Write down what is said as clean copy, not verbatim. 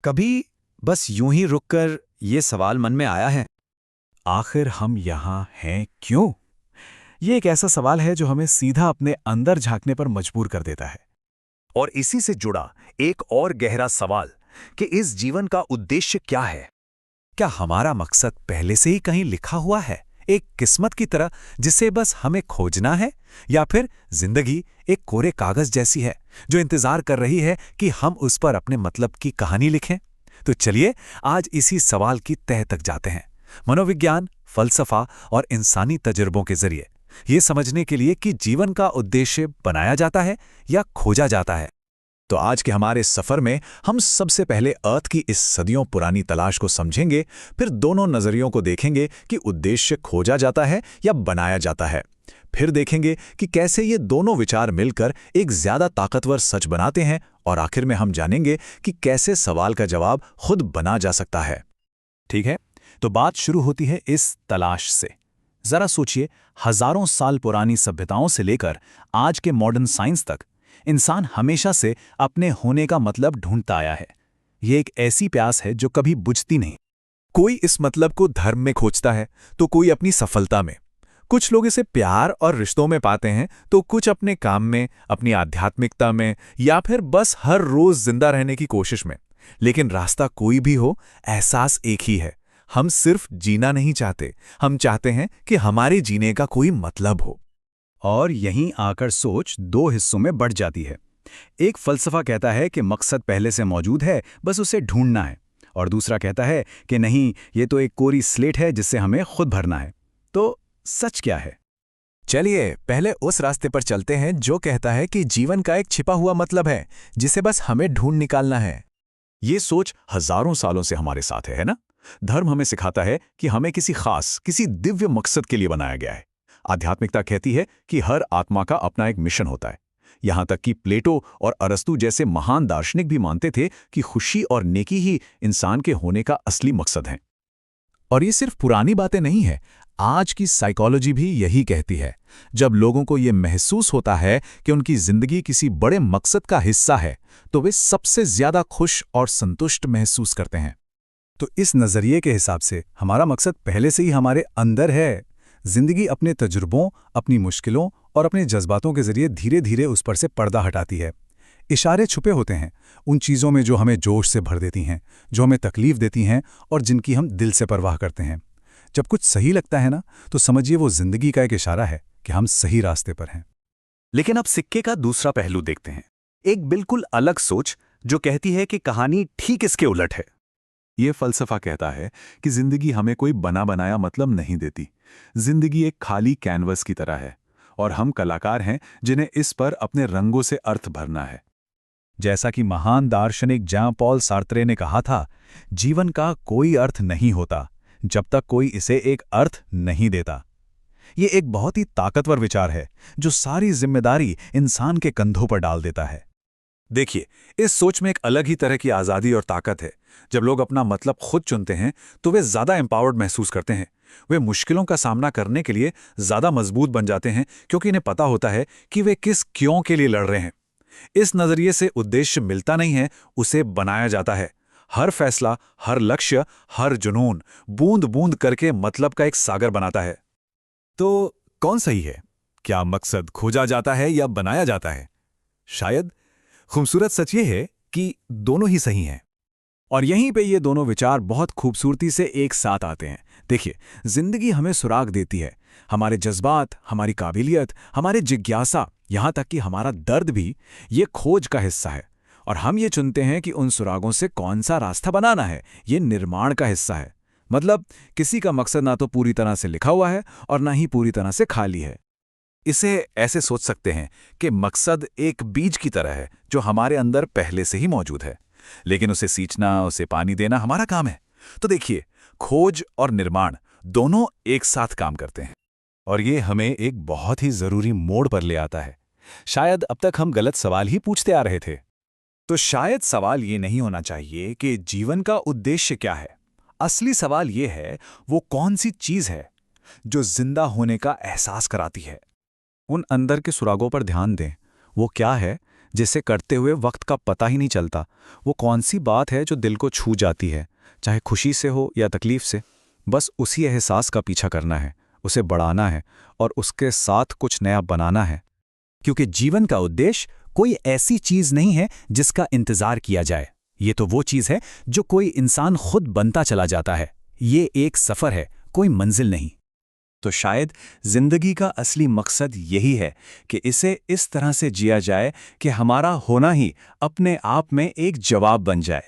कभी बस यूं ही रुककर ये सवाल मन में आया है। आखिर हम यहाँ हैं क्यों? ये एक ऐसा सवाल है जो हमें सीधा अपने अंदर झांकने पर मजबूर कर देता है। और इसी से जुड़ा एक और गहरा सवाल कि इस जीवन का उद्देश्य क्या है। क्या हमारा मकसद पहले से ही कहीं लिखा हुआ है, एक किस्मत की तरह जिसे बस हमें खोजना है, या फिर जिंदगी एक कोरे कागज जैसी है जो इंतजार कर रही है कि हम उस पर अपने मतलब की कहानी लिखें? तो चलिए आज इसी सवाल की तह तक जाते हैं, मनोविज्ञान, फलसफा और इंसानी तजुर्बों के जरिए, ये समझने के लिए कि जीवन का उद्देश्य बनाया जाता है या खोजा जाता है। तो आज के हमारे सफर में हम सबसे पहले अर्थ की इस सदियों पुरानी तलाश को समझेंगे, फिर दोनों नजरियों को देखेंगे कि उद्देश्य खोजा जाता है या बनाया जाता है। फिर देखेंगे कि कैसे ये दोनों विचार मिलकर एक ज्यादा ताकतवर सच बनाते हैं, और आखिर में हम जानेंगे कि कैसे सवाल का जवाब खुद बना जा सकता है। ठीक है, तो बात शुरू होती है इस तलाश से। जरा सोचिए, हजारों साल पुरानी सभ्यताओं से लेकर आज के मॉडर्न साइंस तक इंसान हमेशा से अपने होने का मतलब ढूंढता आया है। ये एक ऐसी प्यास है जो कभी बुझती नहीं। कोई इस मतलब को धर्म में खोजता है, तो कोई अपनी सफलता में। कुछ लोग इसे प्यार और रिश्तों में पाते हैं, तो कुछ अपने काम में, अपनी आध्यात्मिकता में, या फिर बस हर रोज जिंदा रहने की कोशिश में। लेकिन रास्ता कोई भी हो, एहसास एक ही है, हम सिर्फ जीना नहीं चाहते, हम चाहते हैं कि हमारे जीने का कोई मतलब हो। और यहीं आकर सोच दो हिस्सों में बढ़ जाती है। एक फलसफा कहता है कि मकसद पहले से मौजूद है, बस उसे ढूंढना है। और दूसरा कहता है कि नहीं, ये तो एक कोरी स्लेट है जिससे हमें खुद भरना है। तो सच क्या है? चलिए पहले उस रास्ते पर चलते हैं जो कहता है कि जीवन का एक छिपा हुआ मतलब है जिसे बस हमें ढूंढ निकालना है। ये सोच हजारों सालों से हमारे साथ है ना? धर्म हमें सिखाता है कि हमें किसी खास, किसी दिव्य मकसद के लिए बनाया गया है। आध्यात्मिकता कहती है कि हर आत्मा का अपना एक मिशन होता है। यहां तक कि प्लेटो और अरस्तु जैसे महान दार्शनिक भी मानते थे कि खुशी और नेकी ही इंसान के होने का असली मकसद है। और ये सिर्फ पुरानी बातें नहीं है, आज की साइकोलॉजी भी यही कहती है। जब लोगों को ये महसूस होता है कि उनकी जिंदगी किसी बड़े मकसद का हिस्सा है, तो वे सबसे ज्यादा खुश और संतुष्ट महसूस करते हैं। तो इस नजरिए के हिसाब से हमारा मकसद पहले से ही हमारे अंदर है। जिंदगी अपने तजुर्बों, अपनी मुश्किलों और अपने जज्बातों के जरिए धीरे धीरे उस पर से पर्दा हटाती है। इशारे छुपे होते हैं उन चीज़ों में जो हमें जोश से भर देती हैं, जो हमें तकलीफ देती हैं और जिनकी हम दिल से परवाह करते हैं। जब कुछ सही लगता है ना, तो समझिए वो जिंदगी का एक इशारा है कि हम सही रास्ते पर हैं। लेकिन अब सिक्के का दूसरा पहलू देखते हैं, एक बिल्कुल अलग सोच जो कहती है कि कहानी ठीक इसके उलट है। ये फलसफा कहता है कि जिंदगी हमें कोई बना बनाया मतलब नहीं देती। जिंदगी एक खाली कैनवस की तरह है, और हम कलाकार हैं जिन्हें इस पर अपने रंगों से अर्थ भरना है। जैसा कि महान दार्शनिक जॉन पॉल सार्त्रे ने कहा था, जीवन का कोई अर्थ नहीं होता जब तक कोई इसे एक अर्थ नहीं देता। ये एक बहुत ही ताकतवर विचार है जो सारी जिम्मेदारी इंसान के कंधों पर डाल देता है। देखिए, इस सोच में एक अलग ही तरह की आज़ादी और ताकत है। जब लोग अपना मतलब खुद चुनते हैं, तो वे ज़्यादा एम्पावर्ड महसूस करते हैं। वे मुश्किलों का सामना करने के लिए ज़्यादा मजबूत बन जाते हैं, क्योंकि इन्हें पता होता है कि वे किस क्यों के लिए लड़ रहे हैं। इस नज़रिए से उद्देश्य मिलता नहीं है, उसे बनाया जाता है। हर फैसला, हर लक्ष्य, हर जुनून बूंद बूंद करके मतलब का एक सागर बनाता है। तो कौन सही है? क्या मकसद खोजा जाता है या बनाया जाता है? शायद खूबसूरत सच ये है कि दोनों ही सही हैं। और यहीं पे ये दोनों विचार बहुत खूबसूरती से एक साथ आते हैं। देखिए, जिंदगी हमें सुराग देती है। हमारे जज्बात, हमारी काबिलियत, हमारे जिज्ञासा, यहाँ तक कि हमारा दर्द भी ये खोज का हिस्सा है। और हम ये चुनते हैं कि उन सुरागों से कौन सा रास्ता बनाना है। ये निर्माण का हिस्सा है। मतलब किसी का मकसद ना तो पूरी तरह से लिखा हुआ है और ना ही पूरी तरह से खाली है। इसे ऐसे सोच सकते हैं कि मकसद एक बीज की तरह है जो हमारे अंदर पहले से ही मौजूद है, लेकिन उसे सींचना, उसे पानी देना हमारा काम है। तो देखिए, खोज और निर्माण दोनों एक साथ काम करते हैं। और ये हमें एक बहुत ही जरूरी मोड़ पर ले आता है। शायद अब तक हम गलत सवाल ही पूछते आ रहे थे। तो शायद सवाल ये नहीं होना चाहिए कि जीवन का उद्देश्य क्या है। असली सवाल ये है, वो कौन सी चीज़ है जो जिंदा होने का एहसास कराती है। उन अंदर के सुरागों पर ध्यान दें। वो क्या है जिसे करते हुए वक्त का पता ही नहीं चलता। वो कौन सी बात है जो दिल को छू जाती है, चाहे खुशी से हो या तकलीफ से। बस उसी एहसास का पीछा करना है, उसे बढ़ाना है और उसके साथ कुछ नया बनाना है। क्योंकि जीवन का उद्देश्य कोई ऐसी चीज नहीं है जिसका इंतजार किया जाए। ये तो वो चीज है जो कोई इंसान खुद बनता चला जाता है। ये एक सफर है, कोई मंजिल नहीं। तो शायद जिंदगी का असली मकसद यही है कि इसे इस तरह से जिया जाए कि हमारा होना ही अपने आप में एक जवाब बन जाए।